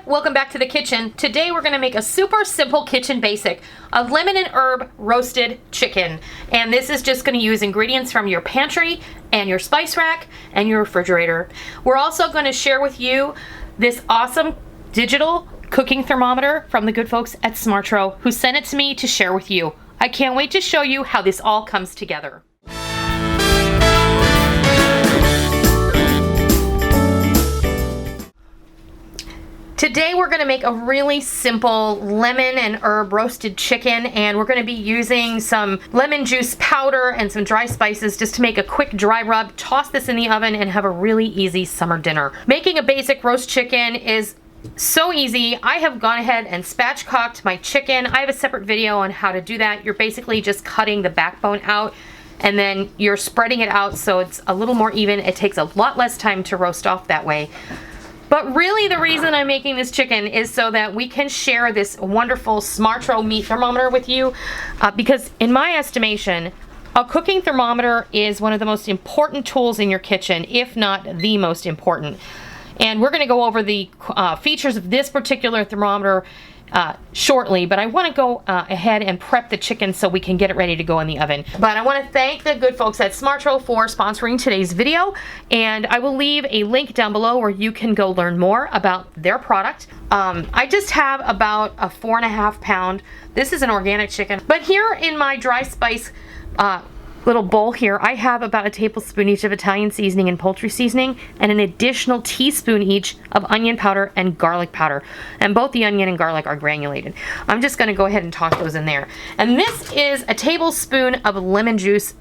welcome back to the kitchen. Today we're gonna make a super simple kitchen basic of lemon and herb roasted chicken. And this is just gonna use ingredients from your pantry and your spice rack and your refrigerator. We're also gonna share with you this awesome digital cooking thermometer from the good folks at Smartro, who sent it to me to share with you. I can't wait to show you how this all comes together. Today we're going to make a really simple lemon and herb roasted chicken, and we're going to be using some lemon juice powder and some dry spices just to make a quick dry rub. Toss this in the oven and have a really easy summer dinner. Making a basic roast chicken is so easy. I have gone ahead and spatchcocked my chicken. I have a separate video on how to do that. You're basically just cutting the backbone out and then you're spreading it out so it's a little more even. It takes a lot less time to roast off that way. But really the reason I'm making this chicken is so that we can share this wonderful Smartro meat thermometer with you, because in my estimation, a cooking thermometer is one of the most important tools in your kitchen, if not the most important. And we're going to go over the features of this particular thermometer shortly, but I want to go ahead and prep the chicken so we can get it ready to go in the oven. But I want to thank the good folks at Smartro for sponsoring today's video, and I will leave a link down below where you can go learn more about their product. I just have about a 4.5 pound. This is an organic chicken, but here in my dry spice little bowl here, I have about a tablespoon each of Italian seasoning and poultry seasoning, and an additional teaspoon each of onion powder and garlic powder. And both the onion and garlic are granulated. I'm just going to go ahead and toss those in there. And this is a tablespoon of lemon juice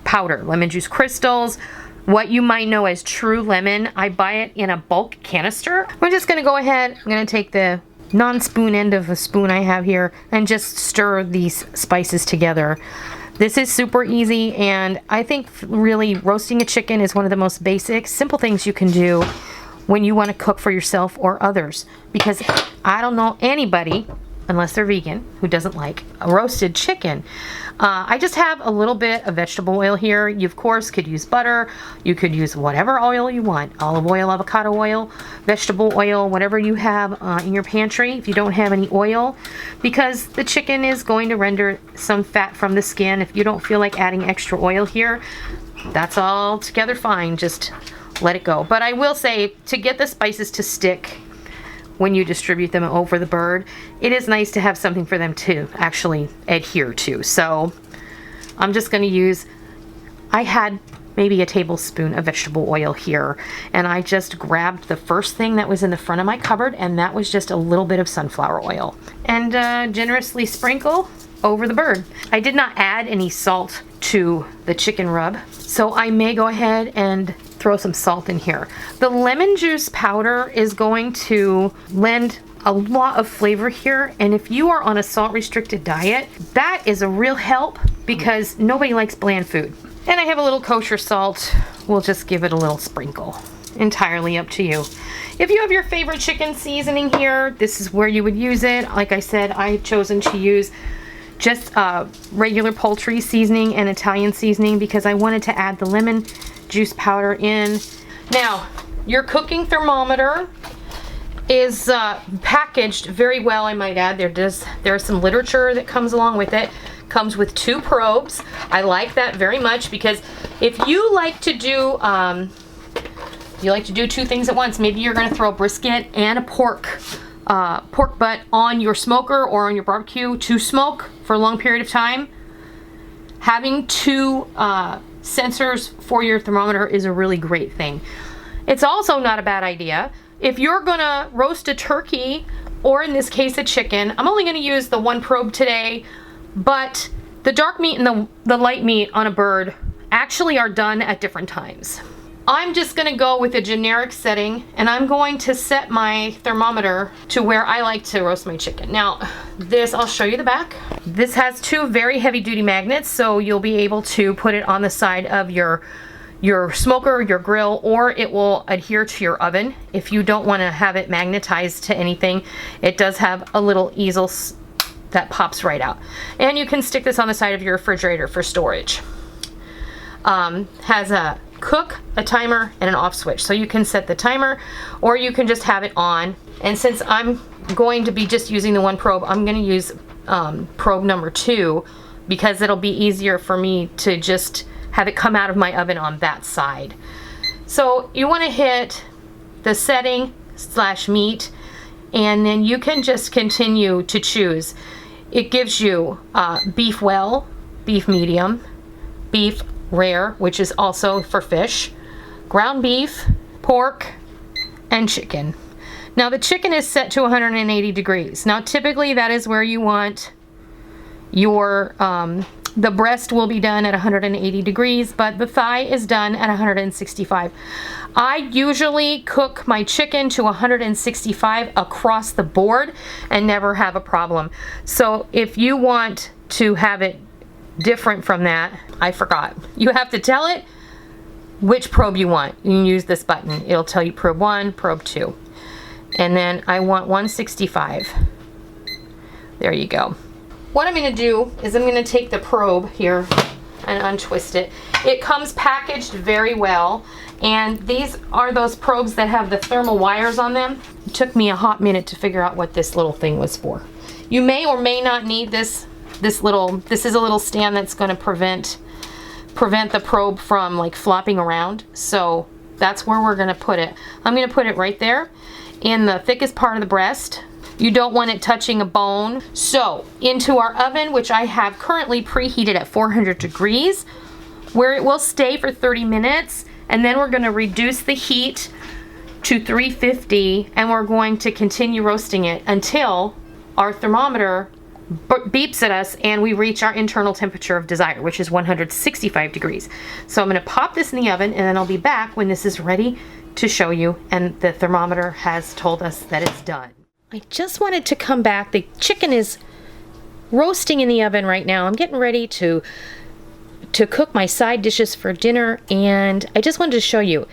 powder, lemon juice crystals, what you might know as true lemon. I buy it in a bulk canister. We're just going to go ahead, I'm going to take the non-spoon end of a spoon I have here and just stir these spices together. This is super easy, and I think really roasting a chicken is one of the most basic, simple things you can do when you want to cook for yourself or others. Because I don't know anybody, unless they're vegan, who doesn't like a roasted chicken. I just have a little bit of vegetable oil here. You, of course, could use butter. You could use whatever oil you want. Olive oil, avocado oil, vegetable oil, whatever you have in your pantry if you don't have any oil. Because the chicken is going to render some fat from the skin. If you don't feel like adding extra oil here, that's all together fine. Just let it go. But I will say, to get the spices to stick when you distribute them over the bird, it is nice to have something for them to actually adhere to. So I'm just going to use, I had maybe a tablespoon of vegetable oil here, and I just grabbed the first thing that was in the front of my cupboard, and that was just a little bit of sunflower oil, and generously sprinkle over the bird. I did not add any salt to the chicken rub, so I may go ahead and throw some salt in here. The lemon juice powder is going to lend a lot of flavor here, and if you are on a salt restricted diet, that is a real help because nobody likes bland food. And I have a little kosher salt. We'll just give it a little sprinkle. Entirely up to you. If you have your favorite chicken seasoning here, this is where you would use it. Like I said, I've chosen to use just regular poultry seasoning and Italian seasoning because I wanted to add the lemon juice powder in. Now, your cooking thermometer is packaged very well, I might add. There's some literature that comes along with it. Comes with 2 probes. I like that very much because if you like to do 2 things at once, maybe you're going to throw a brisket and a pork butt on your smoker or on your barbecue to smoke for a long period of time. Having 2 sensors for your thermometer is a really great thing. It's also not a bad idea if you're gonna roast a turkey, or in this case a chicken. I'm only gonna use the 1 probe today, but the dark meat and the light meat on a bird actually are done at different times. I'm just gonna go with a generic setting, and I'm going to set my thermometer to where I like to roast my chicken. Now, this, I'll show you the back. This has 2 very heavy duty magnets, so you'll be able to put it on the side of your smoker, your grill, or it will adhere to your oven. If you don't wanna have it magnetized to anything, it does have a little easel that pops right out. And you can stick this on the side of your refrigerator for storage. Has a cook, a timer, and an off switch. So you can set the timer, or you can just have it on. And since I'm going to be just using the one probe, I'm going to use probe number 2 because it'll be easier for me to just have it come out of my oven on that side. So you want to hit the setting / meat, and then you can just continue to choose. It gives you beef well, beef medium, beef rare, which is also for fish, ground beef, pork, and chicken. Now the chicken is set to 180 degrees. Now typically that is where you want your, the breast will be done at 180 degrees, but the thigh is done at 165. I usually cook my chicken to 165 across the board and never have a problem. So if you want to have it different from that, I forgot. You have to tell it which probe you want. You can use this button. It'll tell you probe 1, probe 2. And then I want 165. There you go. What I'm going to do is I'm going to take the probe here and untwist it. It comes packaged very well, and these are those probes that have the thermal wires on them. It took me a hot minute to figure out what this little thing was for. You may or may not need this is a little stand that's going to prevent the probe from like flopping around. So that's where we're going to put it. I'm going to put it right there in the thickest part of the breast. You don't want it touching a bone. So into our oven, which I have currently preheated at 400 degrees, where it will stay for 30 minutes. And then we're going to reduce the heat to 350, and we're going to continue roasting it until our thermometer beeps at us and we reach our internal temperature of desire, which is 165 degrees. So I'm going to pop this in the oven, and then I'll be back when this is ready to show you and the thermometer has told us that it's done. I just wanted to come back. The chicken is roasting in the oven right now. I'm getting ready to cook my side dishes for dinner, and I just wanted to show you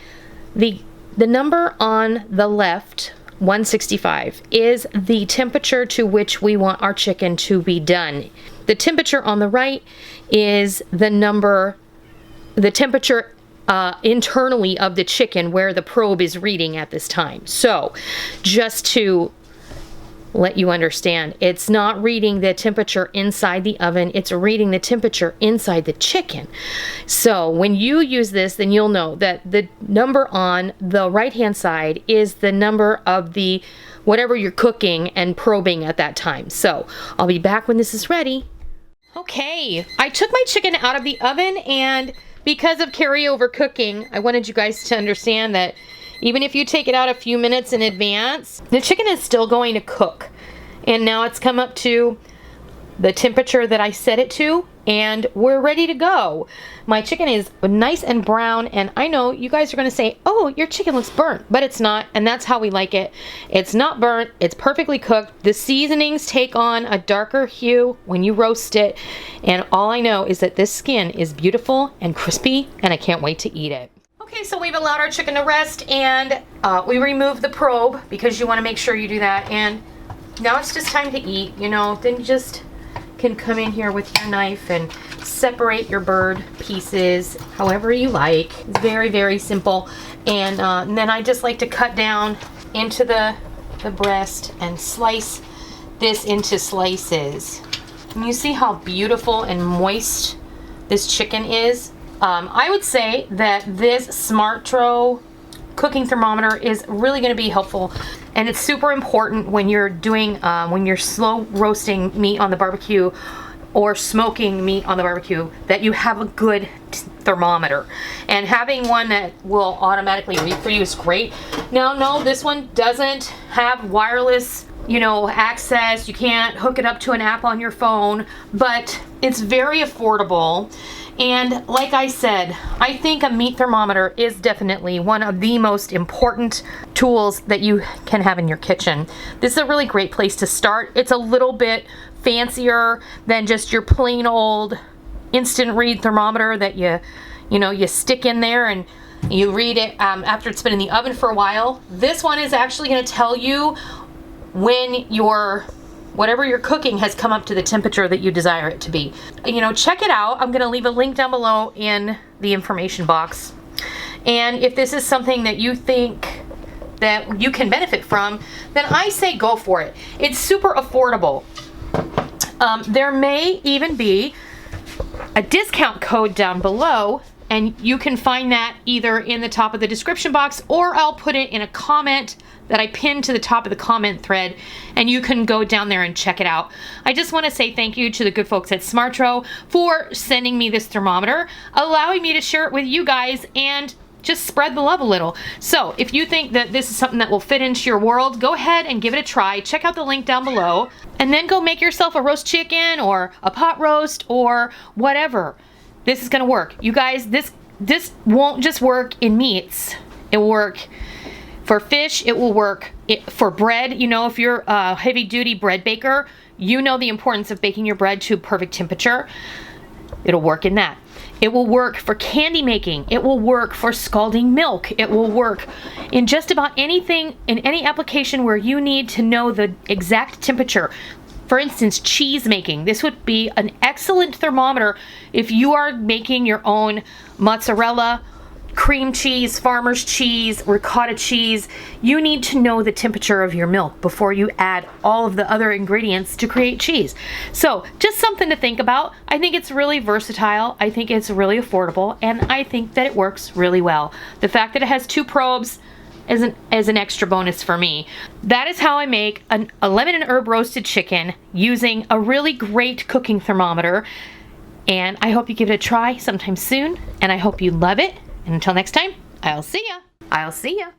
the number on the left, 165, is the temperature to which we want our chicken to be done. The temperature on the right is the temperature internally of the chicken where the probe is reading at this time. So just to let you understand, it's not reading the temperature inside the oven, it's reading the temperature inside the chicken. So when you use this, then you'll know that the number on the right hand side is the number of the whatever you're cooking and probing at that time. So I'll be back when this is ready. Okay, I took my chicken out of the oven, and because of carryover cooking, I wanted you guys to understand that even if you take it out a few minutes in advance, the chicken is still going to cook. And now it's come up to the temperature that I set it to, and we're ready to go. My chicken is nice and brown, and I know you guys are going to say, oh, your chicken looks burnt, but it's not, and that's how we like it. It's not burnt, it's perfectly cooked. The seasonings take on a darker hue when you roast it, and all I know is that this skin is beautiful and crispy, and I can't wait to eat it. Okay, so we've allowed our chicken to rest, and we removed the probe because you want to make sure you do that. And now it's just time to eat. You know, then you just can come in here with your knife and separate your bird pieces however you like. It's very, very simple. And then I just like to cut down into the breast and slice this into slices. And you see how beautiful and moist this chicken is? I would say that this Smartro cooking thermometer is really going to be helpful, and it's super important when you're doing when you're slow roasting meat on the barbecue or smoking meat on the barbecue, that you have a good thermometer, and having one that will automatically read for you is great. Now, no, this one doesn't have wireless, you know, access. You can't hook it up to an app on your phone, but it's very affordable. And like I said, I think a meat thermometer is definitely one of the most important tools that you can have in your kitchen. This is a really great place to start. It's a little bit fancier than just your plain old instant read thermometer that you stick in there and you read it after it's been in the oven for a while. This one is actually going to tell you when whatever you're cooking has come up to the temperature that you desire it to be. You know, check it out. I'm going to leave a link down below in the information box. And if this is something that you think that you can benefit from, then I say go for it. It's super affordable. There may even be a discount code down below, and you can find that either in the top of the description box, or I'll put it in a comment that I pinned to the top of the comment thread, and you can go down there and check it out. I just want to say thank you to the good folks at Smartro for sending me this thermometer, allowing me to share it with you guys, and just spread the love a little. So if you think that this is something that will fit into your world, go ahead and give it a try. Check out the link down below, and then go make yourself a roast chicken or a pot roast or whatever. This is gonna work. You guys, this won't just work in meats. It will work for fish. It will work for bread. You know, if you're a heavy duty bread baker, you know the importance of baking your bread to perfect temperature. It'll work in that. It will work for candy making. It will work for scalding milk. It will work in just about anything, in any application where you need to know the exact temperature. For instance, cheese making. This would be an excellent thermometer if you are making your own mozzarella, cream cheese, farmer's cheese, ricotta cheese. You need to know the temperature of your milk before you add all of the other ingredients to create cheese. So just something to think about. I think it's really versatile. I think it's really affordable, and I think that it works really well. The fact that it has 2 probes is an extra bonus for me. That is how I make a lemon and herb roasted chicken using a really great cooking thermometer. And I hope you give it a try sometime soon, and I hope you love it. And until next time, I'll see ya.